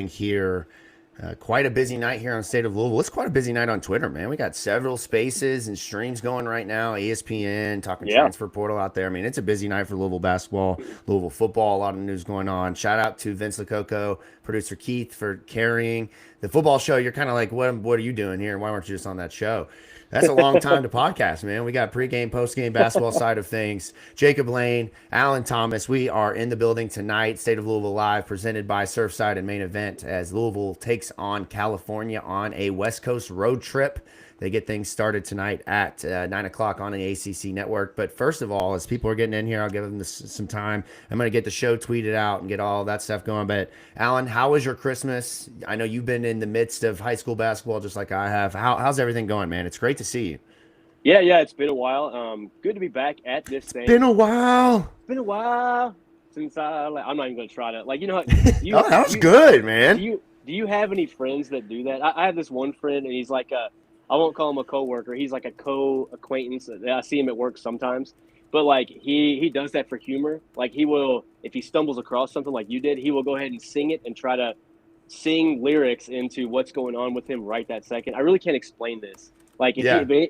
here. Quite a busy night here on State of Louisville. It's quite a busy night on Twitter, man. We got several spaces and streams going right now. ESPN talking Yeah. transfer portal out there. I mean, it's a busy night for Louisville basketball, Louisville football. A lot of news going on. Shout out to Vince Lococo, producer Keith for carrying the football show. You're kind of like, what are you doing here? Why weren't you just on that show? That's a long time to podcast, man. We got pregame, postgame basketball side of things. Jacob Lane, Alan Thomas. We are in the building tonight. State of Louisville Live, presented by Surfside and Main Event, as Louisville takes on California on a West Coast road trip. They get things started tonight at 9 o'clock on the ACC network. But first of all, as people are getting in here, I'll give them some time. I'm going to get the show tweeted out and get all that stuff going. But, Alan, how was your Christmas? I know you've been in the midst of high school basketball just like I have. How's everything going, man? It's great to see you. Yeah, it's been a while. Good to be back at this stage. Been a while. It's been a while since I'm not even going to try to, Oh, that was good, man. Do you have any friends that do that? I have this one friend, and he's like I won't call him a coworker. He's like a co-acquaintance. I see him at work sometimes, but like he does that for humor. Like he will, if he stumbles across something like you did, he will go ahead and sing it and try to sing lyrics into what's going on with him right that second. I really can't explain this. Like if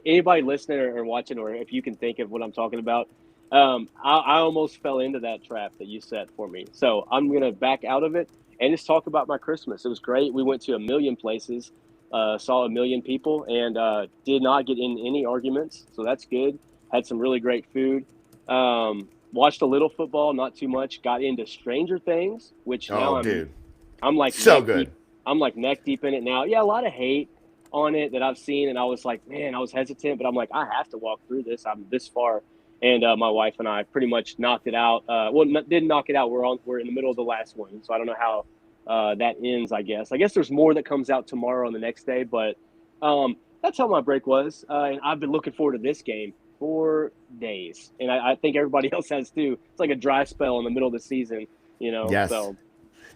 anybody listening or watching, or if you can think of what I'm talking about, I almost fell into that trap that you set for me. So I'm gonna back out of it and just talk about my Christmas. It was great. We went to a million places. Saw a million people, and did not get in any arguments, so that's good. Had some really great food. Watched a little football, not too much. Got into Stranger Things, which now I'm like so good. I'm like neck deep in it now. Yeah, a lot of hate on it that I've seen, and I was like, man, I was hesitant, but I'm like, I have to walk through this. I'm this far, and my wife and I pretty much knocked it out. Didn't knock it out. We're in the middle of the last one, so I don't know how that ends. I guess there's more that comes out tomorrow and the next day, but that's how my break was, and I've been looking forward to this game for days, and I think everybody else has too. It's like a dry spell in the middle of the season, Yes. So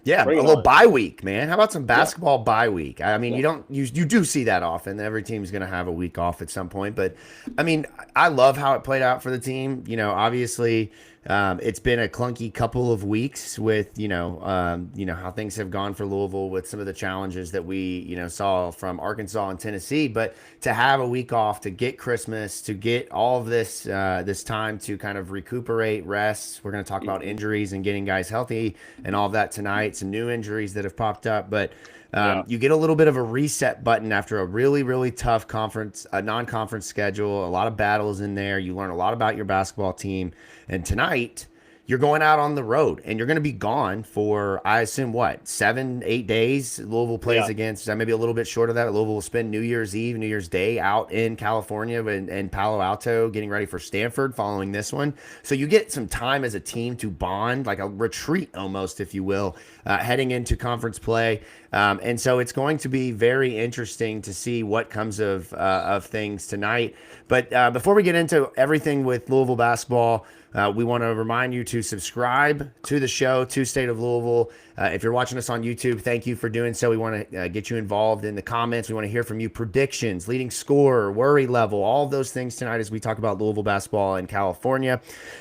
yeah, a little bye week, man. How about some basketball bye week? I mean, you do see that often. Every team's going to have a week off at some point, but I mean, I love how it played out for the team. Obviously, it's been a clunky couple of weeks with how things have gone for Louisville with some of the challenges that we saw from Arkansas and Tennessee. But to have a week off, to get Christmas, to get all of this this time to kind of recuperate, rest. We're going to talk about injuries and getting guys healthy and all of that tonight. Some new injuries that have popped up, but you get a little bit of a reset button after a really, really tough non-conference schedule, a lot of battles in there. You learn a lot about your basketball team. And tonight, you're going out on the road, and you're going to be gone for, I assume, 7-8 days? Louisville plays against, maybe a little bit short of that. Louisville will spend New Year's Eve, New Year's Day out in California and Palo Alto, getting ready for Stanford following this one. So you get some time as a team to bond, like a retreat almost, if you will, heading into conference play. And so it's going to be very interesting to see what comes of things tonight. But before we get into everything with Louisville basketball, we want to remind you to subscribe to the show, to State of Louisville. If you're watching us on YouTube, thank you for doing so. We want to get you involved in the comments. We want to hear from you. Predictions, leading scorer, worry level, all of those things tonight as we talk about Louisville basketball in California.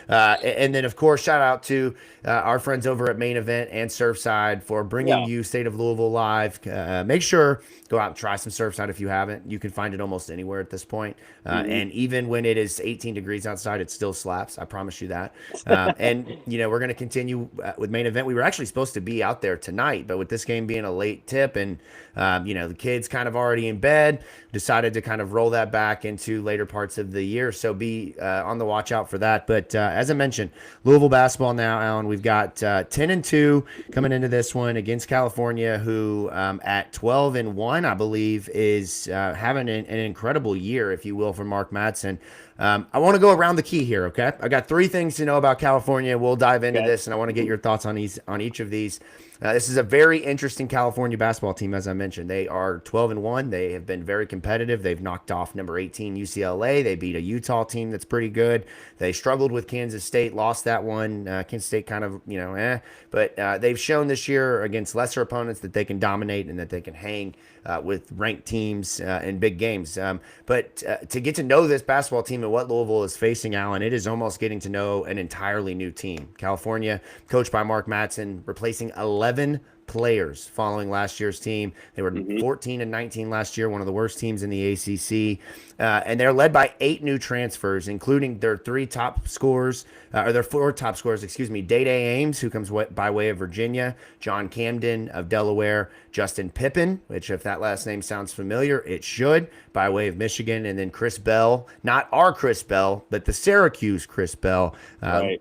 And then, of course, shout out to our friends over at Main Event and Surfside for bringing you State of Louisville live. Make sure, go out and try some Surfside if you haven't. You can find it almost anywhere at this point. And even when it is 18 degrees outside, it still slaps. I promise you that. And, we're going to continue with Main Event. We were actually supposed to be out there tonight, but with this game being a late tip and, the kids kind of already in bed, decided to kind of roll that back into later parts of the year. So be on the watch out for that. But as I mentioned, Louisville basketball now, Alan, we've got 10-2 coming into this one against California, who at 12-1, I believe, is having an incredible year, if you will, for Mark Madsen. I want to go around the key here, okay? I got 3 things to know about California. We'll dive into this, and I want to get your thoughts on each of these. This is a very interesting California basketball team, as I mentioned. They are 12-1. They have been very competitive. They've knocked off number 18 UCLA. They beat a Utah team that's pretty good. They struggled with Kansas State, lost that one. Kansas State kind of, But they've shown this year against lesser opponents that they can dominate and that they can hang with ranked teams in big games. But to get to know this basketball team and what Louisville is facing, Alan, it is almost getting to know an entirely new team. California, coached by Mark Madsen, replacing 11 players following last year's team. They were 14-19 last year, one of the worst teams in the ACC. And they're led by 8 new transfers, including their 4 top scorers, Day-Day Ames, who comes by way of Virginia, John Camden of Delaware, Justin Pippen, which if that last name sounds familiar, it should, by way of Michigan, and then Chris Bell, not our Chris Bell, but the Syracuse Chris Bell,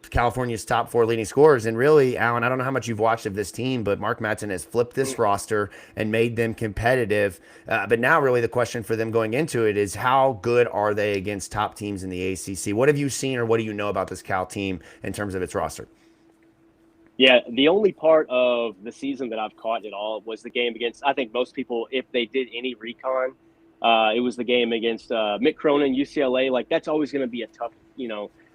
California's top 4 leading scorers. And really, Alan, I don't know how much you've watched of this team, but Mark Madsen has flipped this roster and made them competitive. But now really the question for them going into it is how good are they against top teams in the ACC? What have you seen or what do you know about this Cal team in terms of its roster? Yeah, the only part of the season that I've caught at all was the game against, I think most people, if they did any recon, it was the game against Mick Cronin, UCLA. Like, that's always going to be a tough,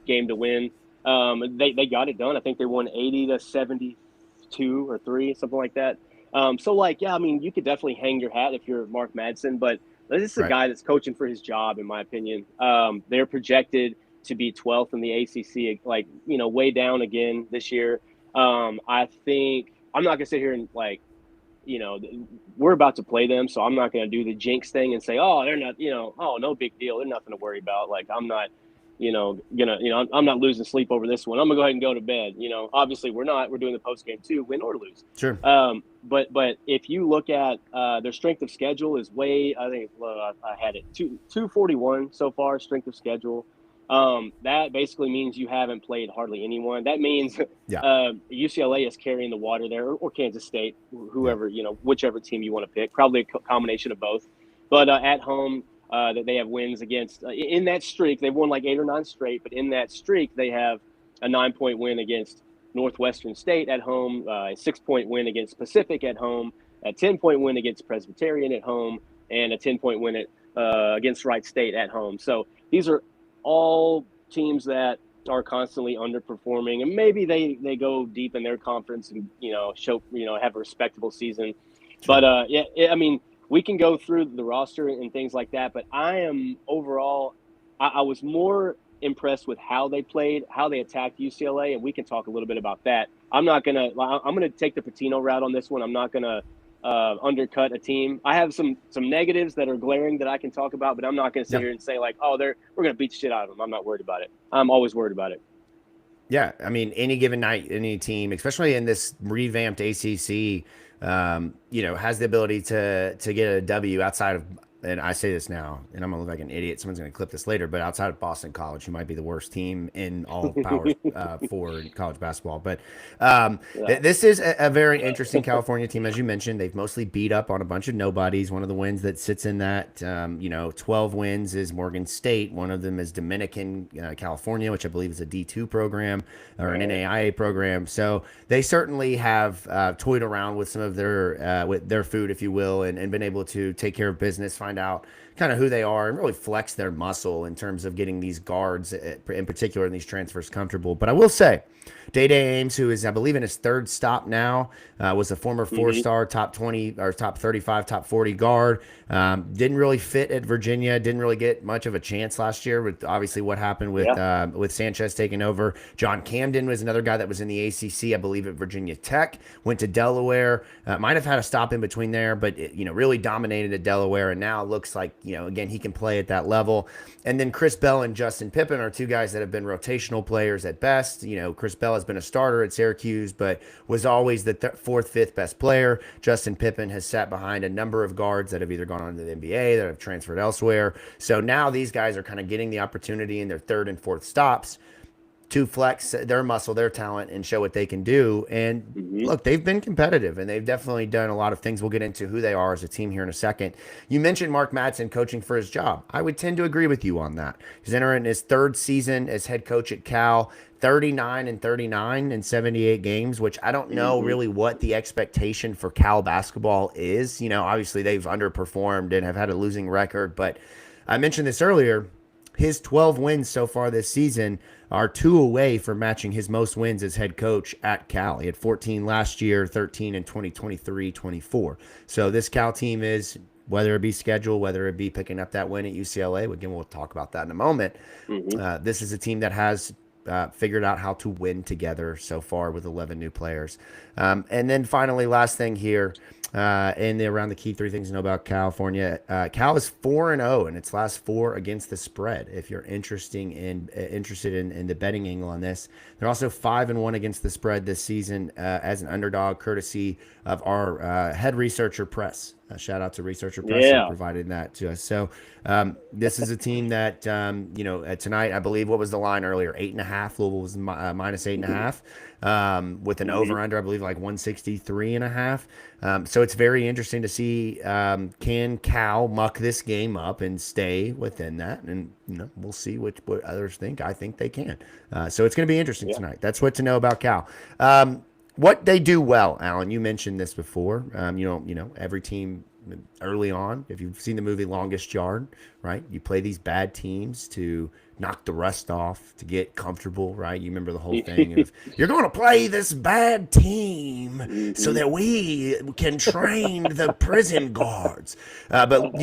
game to win. They got it done. I think they won 80-72 or 3, something like that. You could definitely hang your hat if you're Mark Madsen, but this is a guy that's coaching for his job, in my opinion. They're projected to be 12th in the ACC, way down again this year. I think I'm not gonna sit here and we're about to play them, so I'm not gonna do the jinx thing and say, oh, they're not, no big deal, they're nothing to worry about. Like, I'm not, I'm not losing sleep over this one. I'm gonna go ahead and go to bed. Obviously we're not. We're doing the post game too, win or lose. Sure. But if you look at their strength of schedule is way, I think I had it 241 so far strength of schedule. That basically means you haven't played hardly anyone. That means UCLA is carrying the water there, or Kansas State, whoever, whichever team you want to pick, probably a combination of both. But at home, that they have wins against in that streak. They've won like 8 or 9 straight, but in that streak, they have a 9-point win against Northwestern State at home, a 6-point win against Pacific at home, a 10-point win against Presbyterian at home, and a 10-point win against Wright State at home. So these are all teams that are constantly underperforming, and maybe they go deep in their conference and show have a respectable season. Sure. But we can go through the roster and things like that, but I am overall I was more impressed with how they played, how they attacked UCLA, and we can talk a little bit about that. I'm gonna take the Patino route on this one. I'm not gonna undercut a team. I have some negatives that are glaring that I can talk about, but I'm not going to sit here and say we're going to beat the shit out of them. I'm not worried about it. I'm always worried about it. Yeah, I mean, any given night, any team, especially in this revamped ACC, has the ability to get a W outside of, and I say this now, and I'm going to look like an idiot. Someone's going to clip this later, but outside of Boston College, who might be the worst team in all of Power 4 college basketball. But this is a very interesting California team. As you mentioned, they've mostly beat up on a bunch of nobodies. One of the wins that sits in that, 12 wins is Morgan State. One of them is Dominican California, which I believe is a D2 program or an NAIA program. So they certainly have toyed around with some of their food, if you will, and been able to take care of business, find out kind of who they are, and really flex their muscle in terms of getting these guards, in particular in these transfers, comfortable. But I will say, Day-Day Ames, who is, I believe, in his 3rd stop now, was a former 4-star, top 20 or top 35, top 40 guard. Didn't really fit at Virginia. Didn't really get much of a chance last year with obviously what happened with Sanchez taking over. John Camden was another guy that was in the ACC, I believe, at Virginia Tech. Went to Delaware. Might have had a stop in between there, but really dominated at Delaware. And now it looks like again he can play at that level. And then Chris Bell and Justin Pippen are 2 guys that have been rotational players at best. Chris Bell has been a starter at Syracuse, but was always the 4th, 5th best player. Justin Pippen has sat behind a number of guards that have either gone on to the NBA, that have transferred elsewhere. So now these guys are kind of getting the opportunity in their 3rd and 4th stops to flex their muscle, their talent, and show what they can do. And look, they've been competitive, and they've definitely done a lot of things. We'll get into who they are as a team here in a second. You mentioned Mark Madsen coaching for his job. I would tend to agree with you on that. He's entering his 3rd season as head coach at Cal, 39-39 in 78 games, which I don't know really what the expectation for Cal basketball is. Obviously they've underperformed and have had a losing record, but I mentioned this earlier. His 12 wins so far this season are 2 away from matching his most wins as head coach at Cal. He had 14 last year, 13 in 2023-24. So this Cal team is, whether it be schedule, whether it be picking up that win at UCLA, again, we'll talk about that in a moment. This is a team that has figured out how to win together so far with 11 new players. And then finally, last thing here, around the key three things to know about California. Cal is 4-0 in its last 4 against the spread. If you're interested in the betting angle on this, they're also 5-1 against the spread this season as an underdog, courtesy of our head researcher Press. Shout out to Researcher Press who provided that to us. So this is a team that tonight, I believe, what was the line earlier? 8.5. Louisville was minus 8.5 with an over under, I believe, like 163.5. So it's very interesting to see can Cal muck this game up and stay within that, and we'll see what others think. I think they can. So it's going to be interesting tonight. That's what to know about Cal. What they do well, Alan, you mentioned this before. Every team early on, if you've seen the movie Longest Yard, right? You play these bad teams to knock the rust off, to get comfortable, right? You remember the whole thing of you're going to play this bad team so that we can train the prison guards. But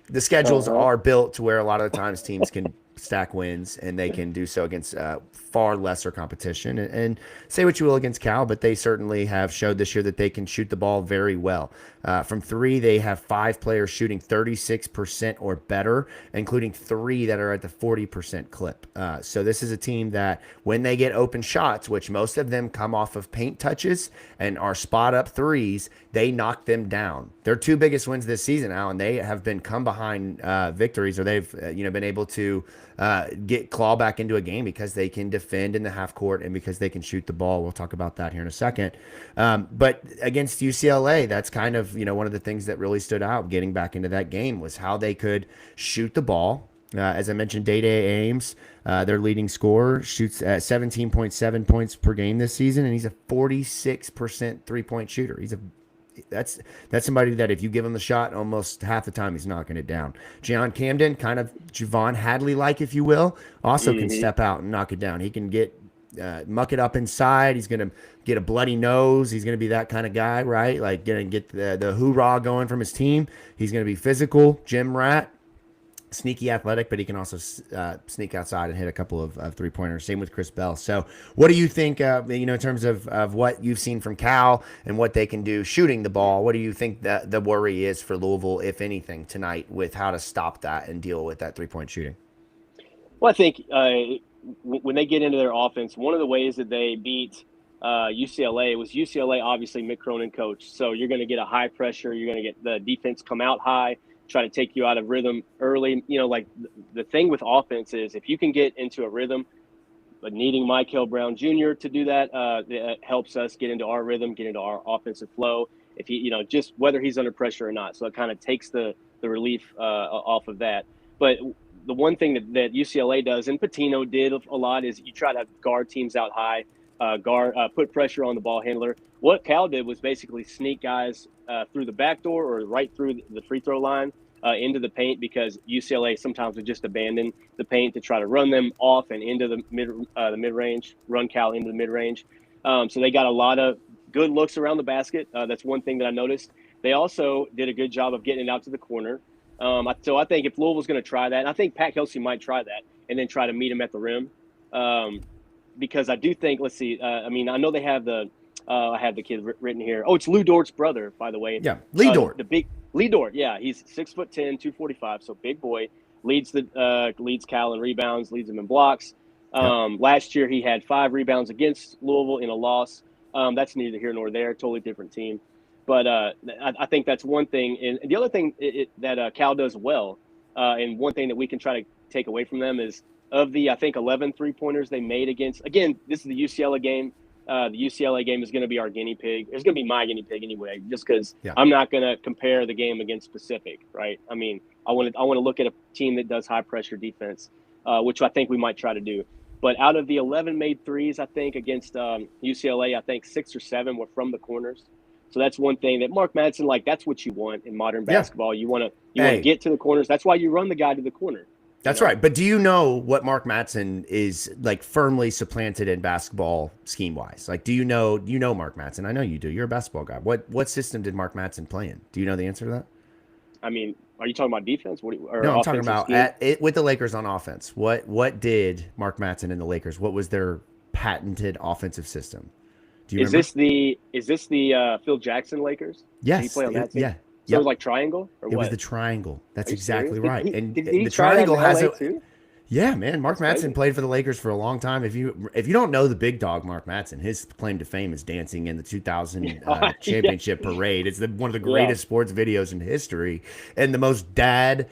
the schedules are built to where a lot of the times teams can stack wins, and they can do so against far lesser competition. And say what you will against Cal, but they certainly have showed this year that they can shoot the ball very well. From 3, they have 5 players shooting 36% or better, including 3 that are at the 40% clip. So this is a team that when they get open shots, which most of them come off of paint touches and are spot up threes, they knock them down. Their 2 biggest wins this season, Alan, they have been come behind victories, or they've been able to get claw back into a game because they can defend in the half court and because they can shoot the ball. We'll talk about that here in a second. But against UCLA, that's kind of one of the things that really stood out getting back into that game was how they could shoot the ball. As I mentioned, Day-Day Ames, their leading scorer, shoots at 17.7 points per game this season, and he's a 46% three-point shooter. That's somebody that if you give him the shot, almost half the time he's knocking it down. John Camden, kind of Javon Hadley-like, if you will, also can step out and knock it down. He can get muck it up inside. He's going to get a bloody nose. He's going to be that kind of guy, right? Like going to get the hoorah going from his team. He's going to be physical, gym rat, sneaky athletic, but he can also sneak outside and hit a couple of three-pointers. Same with Chris Bell. So what do you think, in terms of what you've seen from Cal and what they can do shooting the ball? What do you think that the worry is for Louisville, if anything, tonight with how to stop that and deal with that three-point shooting? Well, I think when they get into their offense, one of the ways that they beat UCLA was UCLA, obviously, Mick Cronin coach. So you're going to get a high pressure. You're going to get the defense come out high, try to take you out of rhythm early. Like the thing with offense is if you can get into a rhythm, but needing Mikel Brown Jr. to do that, it helps us get into our rhythm, get into our offensive flow. If he, just whether he's under pressure or not. So it kind of takes the relief off of that. But the one thing that UCLA does, and Patino did a lot, is you try to guard teams out high, put pressure on the ball handler. What Cal did was basically sneak guys through the back door or right through the free throw line into the paint, because UCLA sometimes would just abandon the paint to try to run them off and into the mid range, run Cal into the mid range. So they got a lot of good looks around the basket. That's one thing that I noticed. They also did a good job of getting it out to the corner. So I think if Louisville's going to try that, and I think Pat Kelsey might try that and then try to meet him at the rim, because I do think, let's see, I know they have I have the kid written here. Oh, it's Lou Dort's brother, by the way. Yeah, Lee Dort. The big Lee Dort. Yeah, he's 6'10", 245, so big boy. Leads Cal in rebounds, leads him in blocks. Last year he had 5 rebounds against Louisville in a loss. That's neither here nor there. Totally different team. But I think that's one thing. And the other thing that Cal does well, and one thing that we can try to take away from them is of the, I think, 11 three-pointers they made against – again, this is the UCLA game. The UCLA game is going to be our guinea pig. It's going to be my guinea pig anyway, just because I'm not going to compare the game against Pacific, right? I mean, I want to look at a team that does high-pressure defense, which I think we might try to do. But out of the 11 made threes, I think, against UCLA, I think 6 or 7 were from the corners. So that's one thing that Mark Madsen, that's what you want in modern basketball. You want to get to the corners. That's why you run the guy to the corner. That's right. But do you know what Mark Madsen is firmly supplanted in basketball scheme wise? Do you know Mark Madsen? I know you do. You're a basketball guy. What system did Mark Madsen play in? Do you know the answer to that? I mean, are you talking about defense? Or No, I'm talking offensive about scheme? with the Lakers on offense. What did Mark Madsen and the Lakers? What was their patented offensive system? Do you remember? Is this the Phil Jackson Lakers? Did he Yes. play on that team? Yeah. So it was Yep. like triangle or It was what? the triangle. Are That's you serious? exactly right. And Did he the try that in triangle has LA a too? yeah, man. Mark That's Madsen crazy. played for the Lakers for a long time. If you don't know the big dog Mark Madsen, his claim to fame is dancing in the 2000 Yeah, championship parade. It's one of the yeah. greatest sports videos in history and the most dad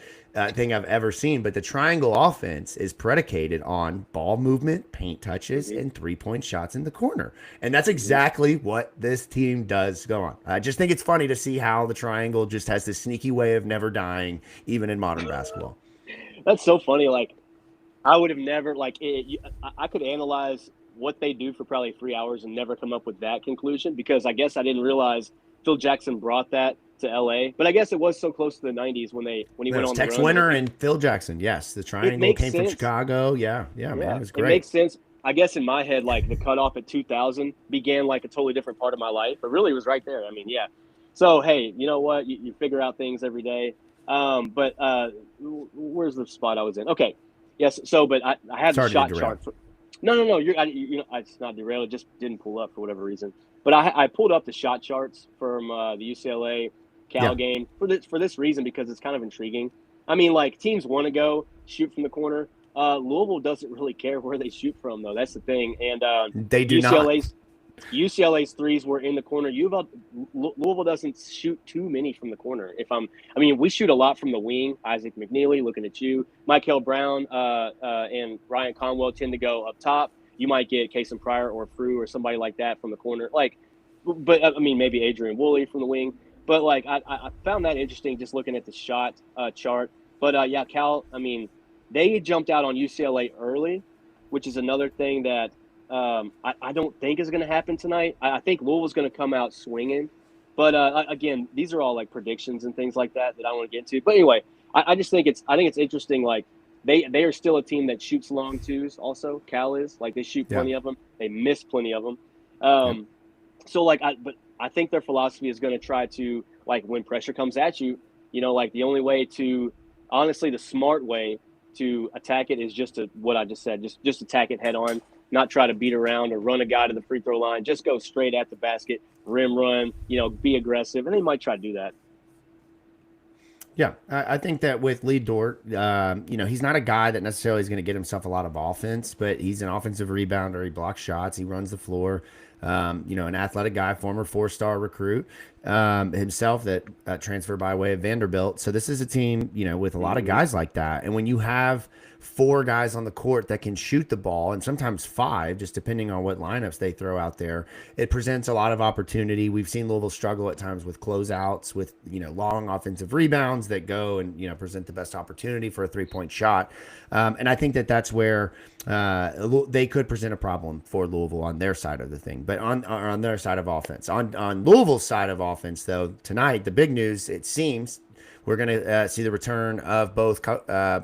thing I've ever seen. But the triangle offense is predicated on ball movement, paint touches, Hmm. and 3-point shots in the corner. And that's Hmm. exactly what this team does go on. I just think it's funny to see how the triangle just has this sneaky way of never dying, even in modern basketball. That's so funny. Like I would have never like it, I could analyze what they do for probably 3 hours and never come up with that conclusion because I guess I didn't realize Phil Jackson brought that to LA. But I guess it was so close to the '90s when he It went was on the Tex run that Winter and Phil Jackson. Yes, the it triangle makes came from sense. Chicago. Yeah, yeah, man, it Yeah, was it great. makes sense. I guess in my head, like the cutoff at 2000 began like a totally different part of my life, but really it was right there. I mean, yeah. So hey, you know what? You figure out things every day. But where's the spot I was in? Okay, yes. So, but I had the Sorry to shot derail. chart for. No, no, no. It's not derailed. It just didn't pull up for whatever reason. But I pulled up the shot charts from the UCLA Cal Yeah, game for this reason because it's kind of intriguing. I mean, like teams want to go shoot from the corner. Louisville doesn't really care where they shoot from, though. That's the thing. And they do not. UCLA's UCLA's threes were in the corner. Louisville doesn't shoot too many from the corner. I mean, we shoot a lot from the wing. Isaac McNeely, looking at you. Mikel Brown and Ryan Conwell tend to go up top. You might get Kason Pryor or Frew or somebody like that from the corner. But I mean, maybe Adrian Woolley from the wing. But like, I found that interesting just looking at the shot chart. But yeah, Cal. I mean, they jumped out on UCLA early, which is another thing that I don't think is going to happen tonight. I think Louisville's going to come out swinging. But again, these are all like predictions and things like that I want to get into. But anyway, I just think it's interesting. Like they are still a team that shoots long twos. Also, Cal is like they shoot Yeah, plenty of them. They miss plenty of them. yeah, So like, but I think their philosophy is going to try to like when pressure comes at you, like the only way to honestly the smart way to attack it is just to what I just said, just attack it head on, not try to beat around or run a guy to the free throw line, just go straight at the basket, rim run, be aggressive, and they might try to do that. yeah. I think that with Lee Dort, he's not a guy that necessarily is going to get himself a lot of offense, but he's an offensive rebounder. He blocks shots. He runs the floor. An athletic guy, former 4-star recruit himself that transferred by way of Vanderbilt. So this is a team, with a lot of Mm-hmm. guys like that. And when you have 4 guys on the court that can shoot the ball, and sometimes 5, just depending on what lineups they throw out there, it presents a lot of opportunity. We've seen Louisville struggle at times with closeouts, with long offensive rebounds that go and present the best opportunity for a 3-point shot. And I think that that's where they could present a problem for Louisville on their side of the thing. But on their side of offense, on Louisville's side of offense, though, tonight the big news, it seems, we're going to see the return of both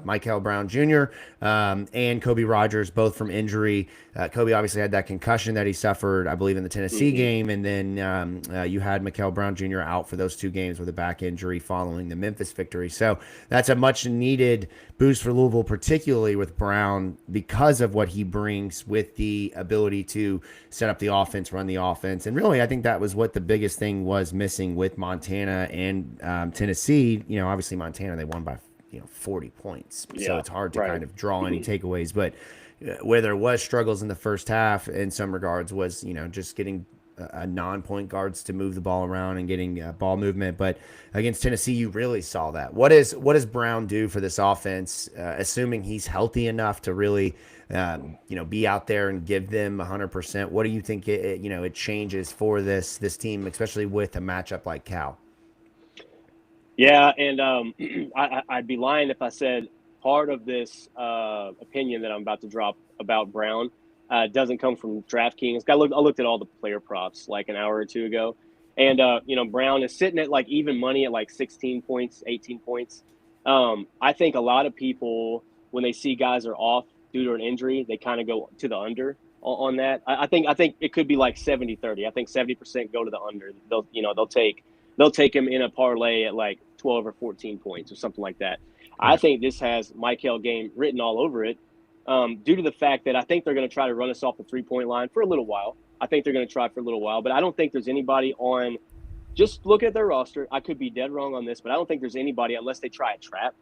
Mikel Brown Jr. And Kobe Rogers, both from injury. Kobe obviously had that concussion that he suffered, I believe, in the Tennessee Mm-hmm. game. And then you had Mikel Brown Jr. out for those 2 games with a back injury following the Memphis victory. So that's a much needed boost for Louisville, particularly with Brown, because of what he brings with the ability to set up the offense, run the offense. And really, I think that was what the biggest thing was missing with Montana and Tennessee. Obviously Montana, they won by 40 points, so Yeah, it's hard to right. kind of draw any takeaways. But where there was struggles in the first half, in some regards, was just getting a non-point guards to move the ball around and getting ball movement. But against Tennessee, you really saw that. What does Brown do for this offense, assuming he's healthy enough to really be out there and give them 100%? What do you think it changes for this team, especially with a matchup like Cal? Yeah, and I'd be lying if I said part of this opinion that I'm about to drop about Brown doesn't come from DraftKings. I looked at all the player props like an hour or two ago, and Brown is sitting at like even money at like 16 points, 18 points. I think a lot of people when they see guys are off due to an injury, they kind of go to the under on that. I think it could be like 70-30. I think 70% go to the under. They'll take him in a parlay at like 12 or 14 points or something like that. I think this has Mikel game written all over it, due to the fact that I think they're going to try to run us off the 3-point line for a little while. I think they're going to try for a little while, but I don't think there's anybody on. Just look at their roster. I could be dead wrong on this, but I don't think there's anybody, unless they try a trap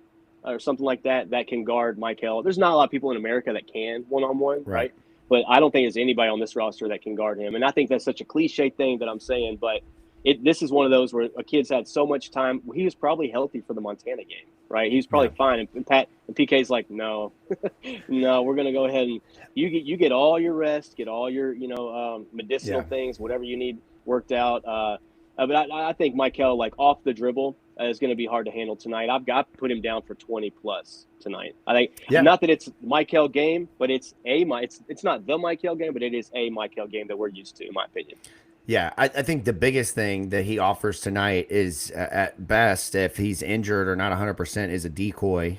or something like that, that can guard Mikel. There's not a lot of people in America that can one-on-one, right? But I don't think there's anybody on this roster that can guard him. And I think that's such a cliche thing that I'm saying, but this is one of those where a kid's had so much time. He was probably healthy for the Montana game, right? He was probably fine. And PK's like, no, no, we're going to go ahead and you get all your rest, get all your, medicinal things, whatever you need worked out. But I think Mikel, like off the dribble, is going to be hard to handle tonight. I've got to put him down for 20 plus tonight. I think not that it's Mikel game, but it's not the Mikel game, but it is a Mikel game that we're used to, in my opinion. Yeah, I think the biggest thing that he offers tonight is, at best, if he's injured or not 100%, is a decoy,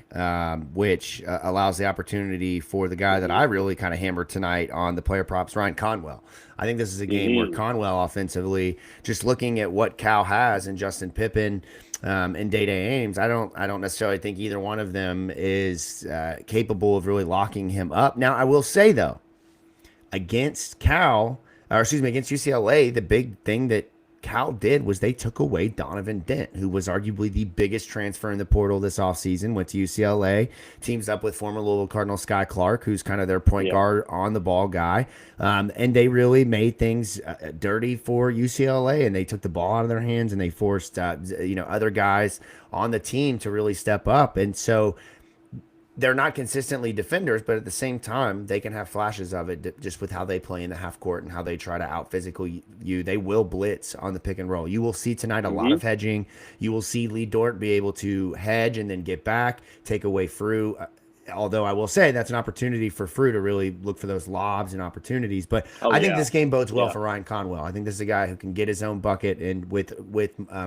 which allows the opportunity for the guy that I really kind of hammered tonight on the player props, Ryan Conwell. I think this is a game where Conwell offensively, just looking at what Cal has and Justin Pippen and Day-Day Ames, I don't necessarily think either one of them is capable of really locking him up. Now, I will say, though, against UCLA, the big thing that Cal did was they took away Donovan Dent, who was arguably the biggest transfer in the portal this offseason, went to UCLA, teams up with former Louisville Cardinal Sky Clark, who's kind of their point guard on the ball guy. And they really made things dirty for UCLA, and they took the ball out of their hands, and they forced other guys on the team to really step up. And so they're not consistently defenders, but at the same time, they can have flashes of it just with how they play in the half court and how they try to out physical you. They will blitz on the pick and roll. You will see tonight a lot of hedging. You will see Lee Dort be able to hedge and then get back, take away Frew. Although I will say that's an opportunity for Frew to really look for those lobs and opportunities. But I think this game bodes well for Ryan Conwell. I think this is a guy who can get his own bucket, and with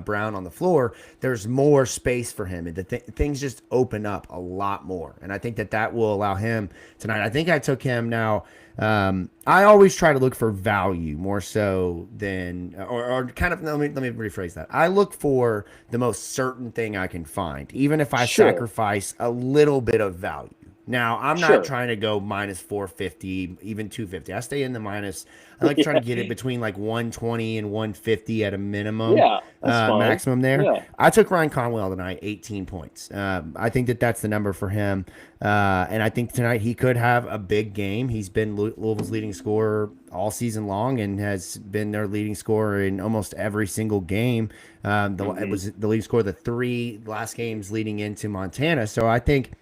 Brown on the floor, there's more space for him, and things just open up a lot more. And I think that will allow him tonight. I think I took him now. I always try to look for value more so than, or kind of, let me rephrase that. I look for the most certain thing I can find, even if I sacrifice a little bit of value. Now, I'm not trying to go minus 450, even 250. I stay in the minus. I like trying to get it between like 120 and 150 at a minimum, maximum there. Yeah. I took Ryan Conwell tonight, 18 points. I think that's the number for him. And I think tonight he could have a big game. He's been Louisville's leading scorer all season long and has been their leading scorer in almost every single game. It was the leading scorer the 3 last games leading into Montana. So I think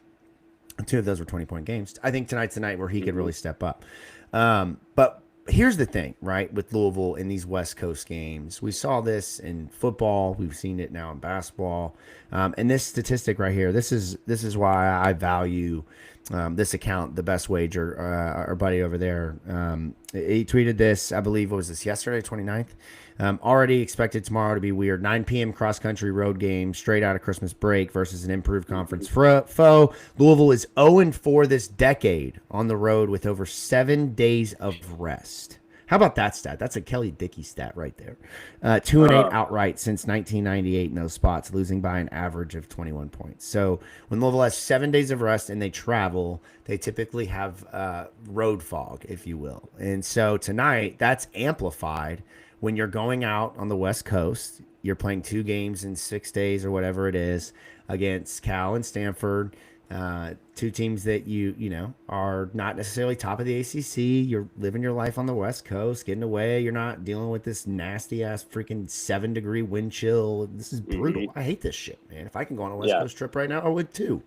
2 of those were 20-point games. I think tonight's the night where he could really step up. But here's the thing, right, with Louisville in these West Coast games. We saw this in football. We've seen it now in basketball. And this statistic right here, this is why I value this account, The Best Wager, our buddy over there. He tweeted this, I believe, what was this, yesterday, 29th? Already expected tomorrow to be weird. 9 p.m. cross-country road game straight out of Christmas break versus an improved conference foe. Louisville is 0-4 this decade on the road with over 7 days of rest. How about that stat? That's a Kelly Dickey stat right there. 2-8 outright since 1998 in those spots, losing by an average of 21 points. So when Louisville has 7 days of rest and they travel, they typically have road fog, if you will. And so tonight, that's amplified when you're going out on the West Coast. You're playing 2 games in 6 days or whatever it is against Cal and Stanford, 2 teams that you are not necessarily top of the ACC. You're living your life on the West Coast, getting away. You're not dealing with this nasty ass freaking 7-degree wind chill. This is brutal. I hate this shit, man. If I can go on a West Coast trip right now, I would too.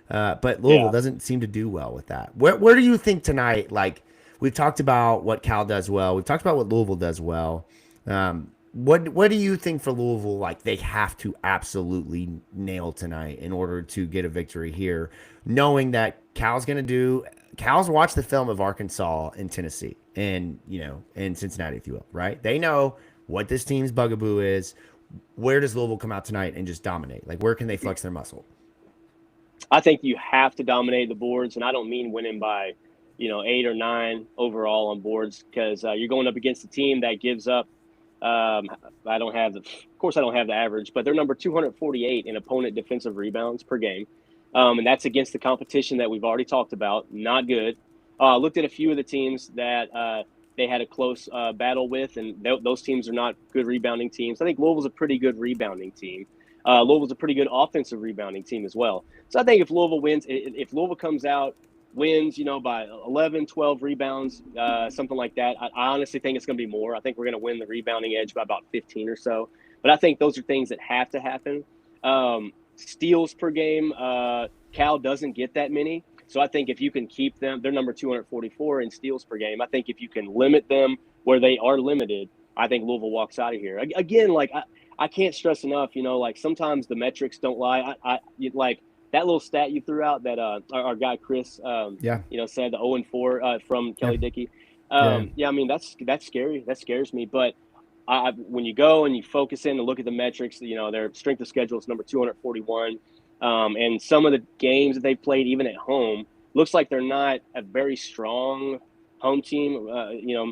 But Louisville doesn't seem to do well with that. Where do you think tonight? Like, we've talked about what Cal does well. We've talked about what Louisville does well. What do you think for Louisville? Like, they have to absolutely nail tonight in order to get a victory here, knowing that Cal's watched the film of Arkansas and Tennessee and Cincinnati, if you will, right? They know what this team's bugaboo is. Where does Louisville come out tonight and just dominate? Like, where can they flex their muscle? I think you have to dominate the boards, and I don't mean winning by 8 or 9 overall on boards, because you're going up against a team that gives up I don't have of course, I don't have the average, but they're number 248 in opponent defensive rebounds per game. And that's against the competition that we've already talked about. Not good. Looked at a few of the teams that they had a close battle with, and those teams are not good rebounding teams. I think Louisville's a pretty good rebounding team. Louisville's a pretty good offensive rebounding team as well. So I think if Louisville wins, if Louisville comes out, wins, by 11, 12 rebounds, something like that, I honestly think it's going to be more. I think we're going to win the rebounding edge by about 15 or so. But I think those are things that have to happen. Steals per game, Cal doesn't get that many. So I think if you can keep them, they're number 244 in steals per game. I think if you can limit them where they are limited, I think Louisville walks out of here. Again, I can't stress enough, sometimes the metrics don't lie. Like that little stat you threw out that our guy Chris, said the 0-4 from Kelly Dickey. I mean, that's scary. That scares me. But when you go and you focus in and look at the metrics, their strength of schedule is number 241. And some of the games that they've played, even at home, looks like they're not a very strong home team.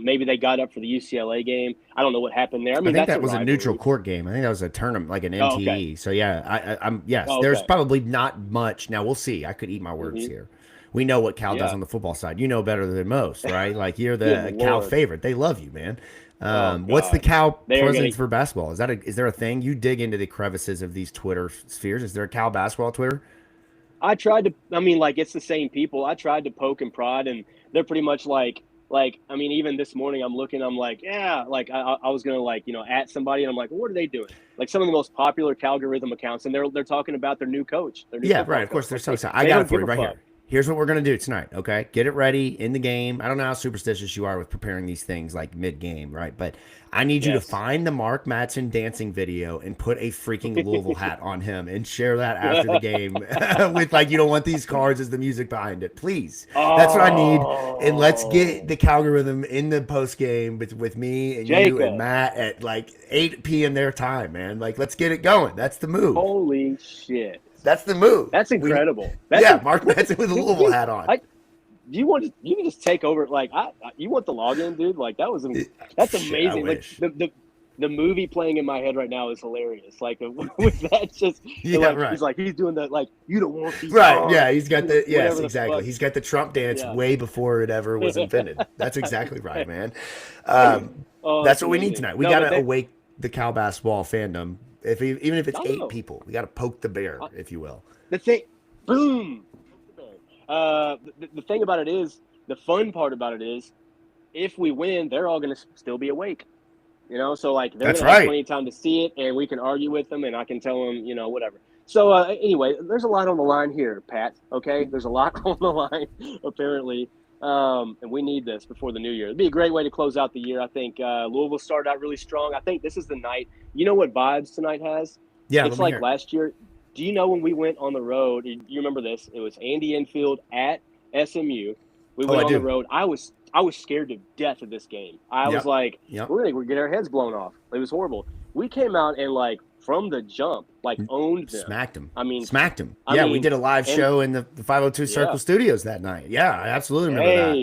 Maybe they got up for the UCLA game. I don't know what happened there. I mean, I think that was a neutral court game. I think that was a tournament, like an MTE. Oh, okay. So yeah, I'm yes. There's probably not much. Now we'll see. I could eat my words here. We know what Cal does on the football side. You know better than most, right? Like you're the Cal favorite. They love you, man. What's the Cal presence for basketball? Is there a thing? You dig into the crevices of these Twitter spheres. Is there a Cal basketball Twitter? I tried to. I mean, it's the same people. I tried to poke and prod, and they're pretty much like. I mean, even this morning, I'm looking. I'm like, yeah. I was gonna at somebody, and I'm like, well, what are they doing? Like some of the most popular Calgorithm accounts, and they're talking about their new coach. Right. Of course, they're so excited. I got it for you right here. Here's what we're going to do tonight, okay? Get it ready in the game. I don't know how superstitious you are with preparing these things like mid-game, right? But I need you to find the Mark Madsen dancing video and put a freaking Louisville hat on him and share that after the game with you don't want these cards as the music behind it. Please. That's what I need. And let's get the Calgorithm in the post-game with me and you and Matt at 8 p.m. their time, man. Let's get it going. That's the move. Holy shit. That's the move. That's incredible. Mark Madsen with a Louisville hat on. You can just take over. You want the login, dude? That's amazing. The movie playing in my head right now is hilarious. With that, just right. He's doing that. You don't want these. Right. Songs. Yeah. He's got exactly. He's got the Trump dance way before it ever was invented. That's exactly right, man. That's what we need tonight. We got to awake the Cal basketball fandom. Even if it's 8 people, we got to poke the bear, if you will. The thing, boom. The thing about it is, the fun part about it is, if we win, they're all going to still be awake. So they're going to have plenty of time to see it, and we can argue with them, and I can tell them, whatever. So anyway, there's a lot on the line here, Pat. Okay, there's a lot on the line apparently. And we need this before the new year. It'd be a great way to close out the year. I think Louisville started out really strong. I think this is the night. You know what vibes tonight has? Yeah, it's like last year. Do you know when we went on the road? You remember this? It was Andy Enfield at SMU. We went on the road. I was scared to death of this game. I was like, we're gonna get our heads blown off. It was horrible. We came out and from the jump, owned them. Smacked them. Smacked them. We did a live show in the 502 Circle Studios that night. Yeah, I absolutely remember that.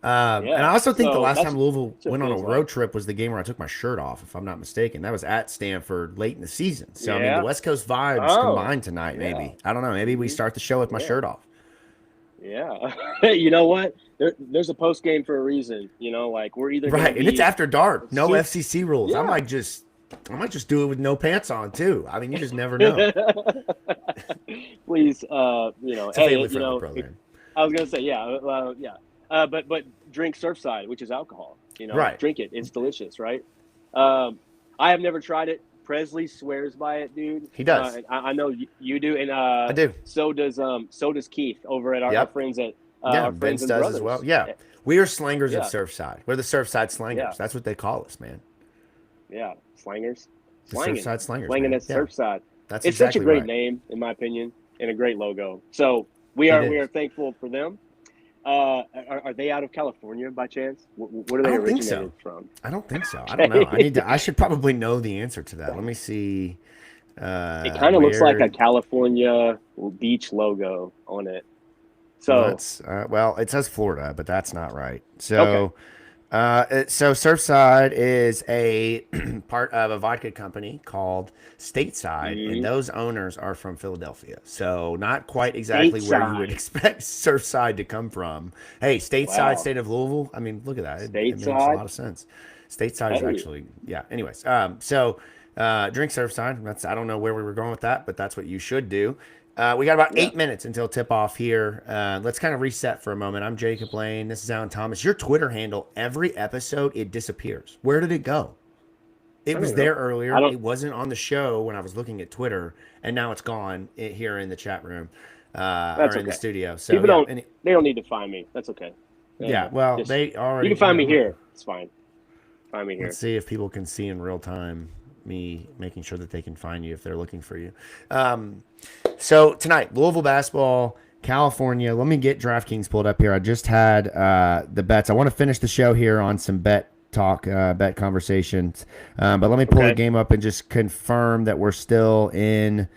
And I also think the last time Louisville went on a road trip was the game where I took my shirt off, if I'm not mistaken. That was at Stanford late in the season. So, I mean, the West Coast vibes combined tonight, maybe. I don't know. Maybe we start the show with my shirt off. Yeah. You know what? There's a post game for a reason. We're either right, and it's after dark. No FCC rules. I might just do it with no pants on too. I mean, you just never know. Please, it's a family-friendly program. I was gonna say, but drink Surfside, which is alcohol. Drink it. It's delicious, right? I have never tried it. Presley swears by it, dude. He does. I know you do, and I do. So does Keith over at our friends at our Ben friends and does brothers. as well. Yeah, we are slangers of Surfside. We're the Surfside slangers. Yeah. That's what they call us, man. Yeah, slangers. The Surfside slangers. Slanging at Surfside. That's it's exactly such a great right. name, in my opinion, and a great logo. So we are thankful for them. Are they out of California by chance? What are they originated from? I don't think so. I don't know. I should probably know the answer to that. Let me see. It kind of looks like a California beach logo on it. So it says Florida, but that's not right. So So Surfside is a part of a vodka company called Stateside, and Mm-hmm. those owners are from Philadelphia. So not quite exactly where you would Stateside. expect Surfside to come from. Hey, Stateside, Wow. state of Louisville. I mean, look at that. It makes a Stateside. lot of sense. Stateside is Hey. actually, yeah. Anyways, drink Surfside. I don't know where we were going with that, but that's what you should do. We got about Yeah. 8 minutes until tip off here. Let's kind of reset for a moment. I'm Jacob Lane. This is Alan Thomas. Your Twitter handle, every episode, it disappears. Where did it go? I It was don't know. there I earlier. don't. It wasn't on the show when I was looking at Twitter, and now it's gone here in the chat room or That's in the okay. studio. So, People yeah. don't. They don't need to find me. That's okay. Yeah, well, Just they you already, can find me here. It's fine. Find me let's here. see if people can see in real time me making sure that they can find you if they're looking for you. So tonight, Louisville basketball, California. Let me get DraftKings pulled up here. I just had the bets. I want to finish the show here on some bet talk, bet conversations. But let me pull the Okay. game up and just confirm that we're still in.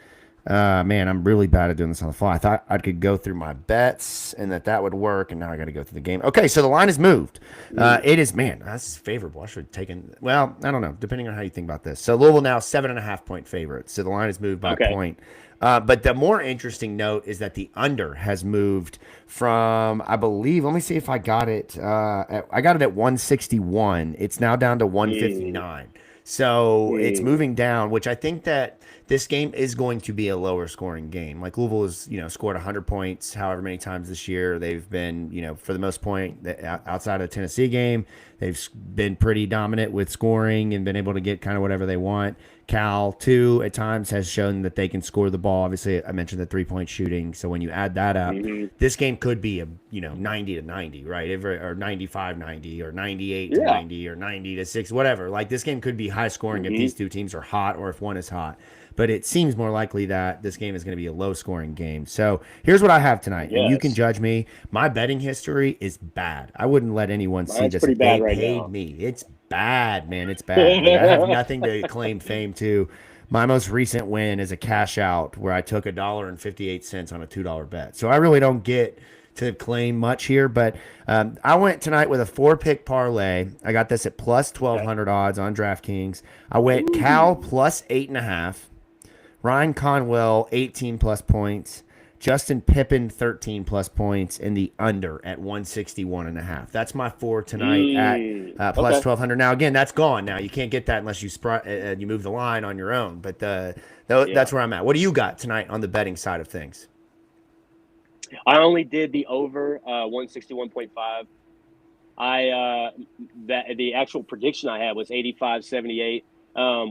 Man, I'm really bad at doing this on the fly. I thought I could go through my bets and that would work, and now I got to go through the game. Okay, so the line is moved. It is, man, that's favorable. I should have taken, well, I don't know, depending on how you think about this. So Louisville now 7.5 point favorites. So the line is moved by a Okay. point. But the more interesting note is that the under has moved from, I believe, let me see if I got it. I got it at 161. It's now down to Mm, 159. So it's mm, moving down, which I think that this game is going to be a lower scoring game. Like Louisville has, scored 100 points however many times this year. They've been, for the most point outside of the Tennessee game, they've been pretty dominant with scoring and been able to get kind of whatever they want. Cal, too, at times has shown that they can score the ball. Obviously, I mentioned the 3-point shooting. So when you add that up, hmm this game could be a 90 to 90, right? Or 95-90 or 98 to Yeah. 90 or 90 to 6, whatever. Like this game could be high scoring if hmm these two teams are hot or if one is hot. But it seems more likely that this game is going to be a low scoring game. So here's what I have tonight, and you can Yes. judge me. My betting history is bad. I wouldn't let anyone see Mine's this pretty if they bad right paid now. me. It's bad, man. It's bad. Like I have nothing to claim fame to. My most recent win is a cash out where I took $1.58 on a $2 bet. So I really don't get to claim much here, but I went tonight with a 4-pick parlay. I got this at plus Okay. 1,200 odds on DraftKings. I went Cal Ooh. plus 8.5. Ryan Conwell, 18 plus points. Justin Pippen, 13 plus points, and the under at 161.5. That's my four tonight at plus Okay. 1,200. Now, again, that's gone now. You can't get that unless you move the line on your own. But Yeah. that's where I'm at. What do you got tonight on the betting side of things? I only did the over 161.5. That the actual prediction I had was 85-78,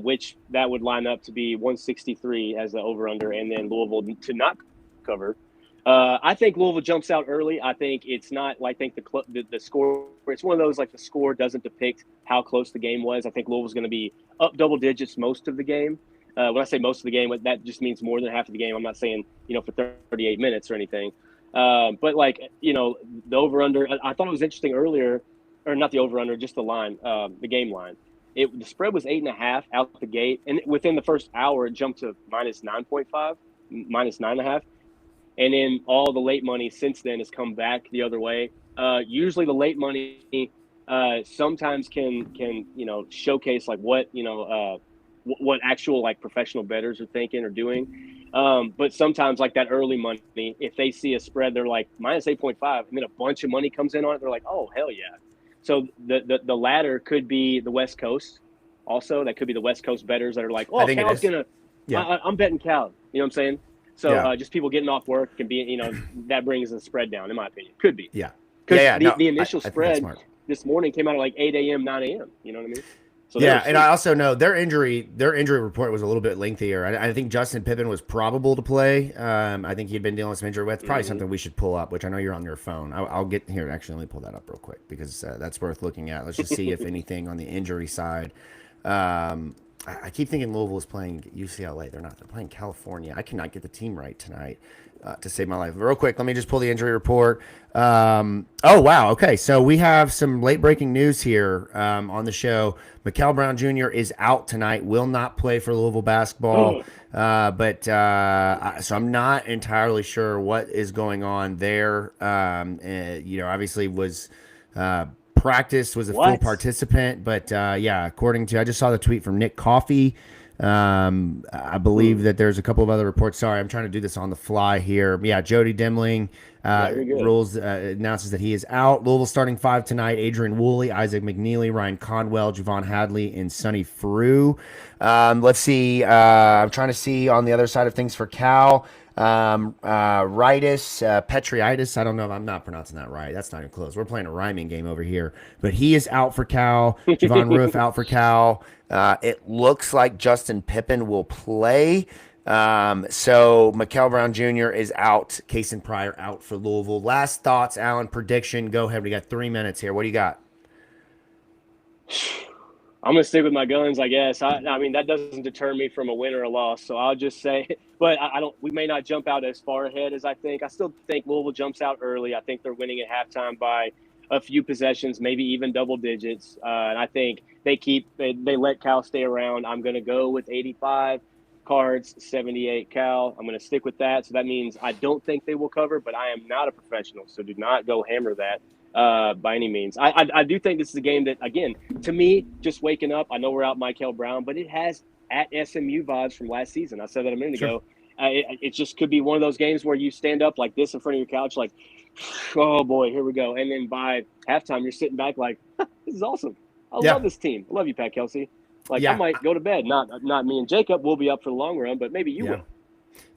which that would line up to be 163 as the over under, and then Louisville to not cover. I think Louisville jumps out early. I think it's not. I think the score. It's one of those like the score doesn't depict how close the game was. I think Louisville's going to be up double digits most of the game. When I say most of the game, that just means more than half of the game. I'm not saying for 38 minutes or anything. But the over under. I thought it was interesting earlier, or not the over under, just the line, the game line. The spread was 8.5 out the gate, and within the first hour, it jumped to minus 9.5, minus 9.5. And then all the late money since then has come back the other way. Usually the late money sometimes can showcase like what actual like professional bettors are thinking or doing. But sometimes like that early money, if they see a spread, they're like minus 8.5, and then a bunch of money comes in on it. They're like, oh hell yeah! So the latter could be the West Coast. Also, that could be the West Coast bettors that are like, I oh, think it Cal's is. gonna. Yeah. I'm betting Cal. You know what I'm saying? So Yeah. just people getting off work can be, that brings the spread down, in my opinion. Could be. Yeah. Because Yeah. No, the I initial think that's spread smart. this morning came out at like 8 a.m., 9 a.m. You know what I mean? So they were Yeah, and I asleep. also know their injury report was a little bit lengthier. I think Justin Pippen was probable to play. I think he'd been dealing with some injury. That's probably something we should pull up, which I know you're on your phone. I'll get here. Actually, let me pull that up real quick because that's worth looking at. Let's just see if anything on the injury side. I keep thinking Louisville is playing UCLA. They're not. They're playing California. I cannot get the team right tonight to save my life. Real quick, let me just pull the injury report. Oh, wow. Okay, so we have some late breaking news here on the show. Mikel Brown Jr. is out tonight. Will not play for Louisville basketball. So I'm not entirely sure what is going on there. Obviously was practice, was a full What? participant, but yeah, according to I just saw the tweet from Nick Coffey. I believe that there's a couple of other reports. Sorry, I'm trying to do this on the fly here. Yeah, Jody Demling Yeah, you're good. announces that he is out. Louisville starting 5 tonight: Adrian Woolley, Isaac McNeely, Ryan Conwell, Javon Hadley, and Sonny Frew. Let's see. I'm trying to see on the other side of things for Cal. Petriitis. I don't know if I'm not pronouncing that right. That's not even close. We're playing a rhyming game over here. But he is out for Cal. Javon Roof out for Cal. It looks like Justin Pippen will play. So Mikel Brown Jr. is out. Kason Pryor out for Louisville. Last thoughts, Alan. Prediction. Go ahead. We got 3 minutes here. What do you got? I'm gonna stick with my guns, I guess. I mean, that doesn't deter me from a win or a loss. So I'll just say, but I don't. We may not jump out as far ahead as I think. I still think Louisville jumps out early. I think they're winning at halftime by a few possessions, maybe even double digits. And I think they let Cal stay around. I'm gonna go with 85 Cards, 78 Cal. I'm gonna stick with that. So that means I don't think they will cover, but I am not a professional, so do not go hammer that. By any means. I do think this is a game that, again, to me, just waking up, I know we're out Mikel Brown, but it has at SMU vibes from last season. I said that a minute ago. It just could be one of those games where you stand up like this in front of your couch, like, oh boy, here we go. And then by halftime, you're sitting back like, this is awesome. I love this team. I love you, Pat Kelsey. Like, I might go to bed. Not me and Jacob. We'll be up for the long run, but maybe you will.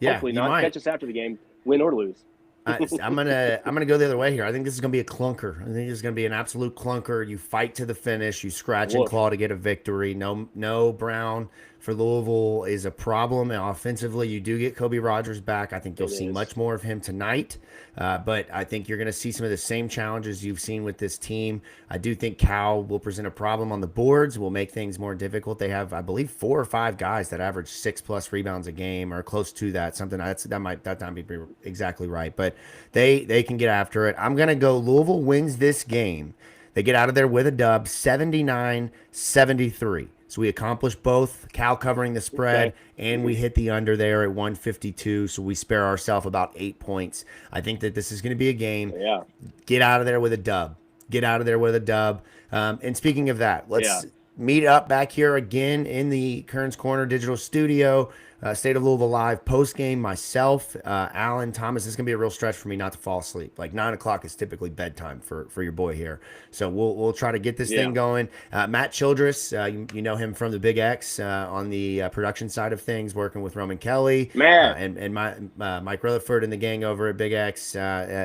Hopefully not. Might catch us after the game, win or lose. I'm gonna go the other way here. I think this is gonna be a clunker. I think this is gonna be an absolute clunker. You fight to the finish. You scratch and claw to get a victory. No Brown for Louisville is a problem. And offensively, you do get Kobe Rogers back. I think you'll see much more of him tonight. But I think you're going to see some of the same challenges you've seen with this team. I do think Cal will present a problem on the boards, will make things more difficult. They have, I believe, 4 or 5 guys that average 6+ rebounds a game or close to that. Something that might not be exactly right, but they can get after it. I'm going to go Louisville wins this game. They get out of there with a dub, 79-73. So we accomplished both, Cal covering the spread, and we hit the under there at 152. So we spare ourselves about 8 points. I think that this is going to be a game. Yeah. Get out of there with a dub. And speaking of that, let's meet up back here again in the Kearns Corner Digital Studio. State of Louisville Live post-game, myself, Alan, Thomas. This is going to be a real stretch for me not to fall asleep. Like 9 o'clock is typically bedtime for your boy here. So we'll try to get this thing going. Matt Childress, you know him from the Big X on the production side of things, working with Roman Kelly. And Mike Rutherford and the gang over at Big X.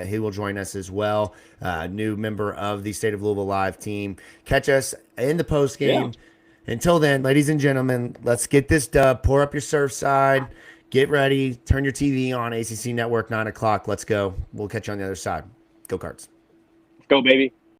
He will join us as well. New member of the State of Louisville Live team. Catch us in the post-game. Yeah. Until then, ladies and gentlemen, let's get this dub. Pour up your Surfside. Get ready. Turn your TV on. ACC Network, 9 o'clock. Let's go. We'll catch you on the other side. Go Cards. Go, baby.